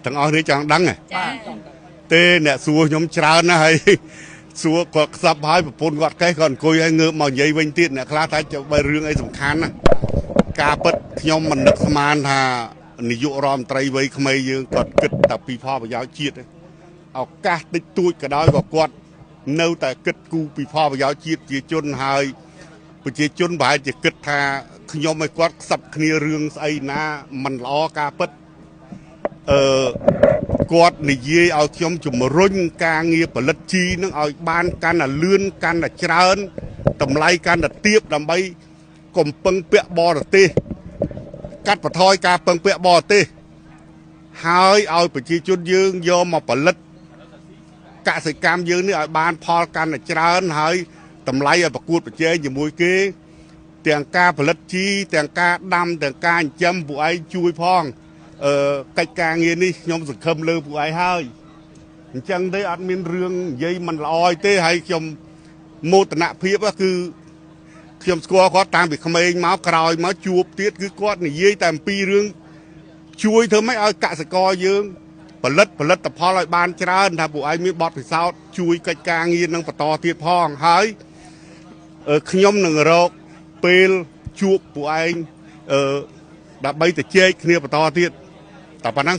ទាំងអស់នេះចង់ដឹង ចា ទេអ្នកសួរខ្ញុំច្រើនណាស់ហើយសួរគាត់ខ្សឹបហើយប្រពន្ធគាត់កេះគាត់អង្គុយហើយងើបមកនិយាយវិញទៀតអ្នកខ្លះថាបើរឿងអីសំខាន់ណាការពិតខ្ញុំមិននឹកស្មានថានាយករដ្ឋមន្ត្រីវ័យក្មេងយើងគាត់គិតតែពីផលប្រយោជន៍ជាតិឱកាសតិចតួចក៏ដោយក៏គាត់នៅតែគិតគូរពីផលប្រយោជន៍ជាតិប្រជាជនហើយប្រជាជនប្រហែលជាគិតថាខ្ញុំឲ្យគាត់ខ្សឹបគ្នារឿងស្អីណាមិនល្អការពិតគាត់និយាយឲ្យខ្ញុំជំរុញការងារផលិតជីនឹងឲ្យបានកាន់តែលឿនកាន់តែច្រើនតម្លៃកាន់តែទាបដើម្បីកុំពឹងពាក់បរទេសកាត់បន្ថយការពឹងពាក់បរទេសហើយឲ្យប្រជាជនយើងយកមកផលិតកសិកម្មយើងនេះឲ្យបានផលកាន់តែច្រើនហើយតម្លៃឲ្យប្រកួតប្រជែងជាមួយគេទាំងការផលិតជីទាំងការដាំទាំងការចិញ្ចឹមពួកឯងជួយផងកិច្ចការងារនេះខ្ញុំសង្ឃឹមលើពួកឯងហើយអញ្ចឹងទេអត់មានរឿងនិយាយមិនល្អទេហើយខ្ញុំមោទនភាពគឺខ្ញុំស្គាល់គាត់តាំងពីក្មេងមកក្រោយមកជួបទៀតគឺគាត់និយាយតែអំពីរឿងជួយធ្វើម៉េចឲ្យកសិករយើងផលិតផលិតផលឲ្យបានច្រើនថាពួកឯងមានបទពិសោធន៍ជួយកិច្ចការងារនឹងបន្តទៀតផងហើយខ្ញុំនឹងរកពេលជួបពួកឯងដើម្បីទៅជែកគ្នាបន្តទៀតតែប៉ុណ្ណឹង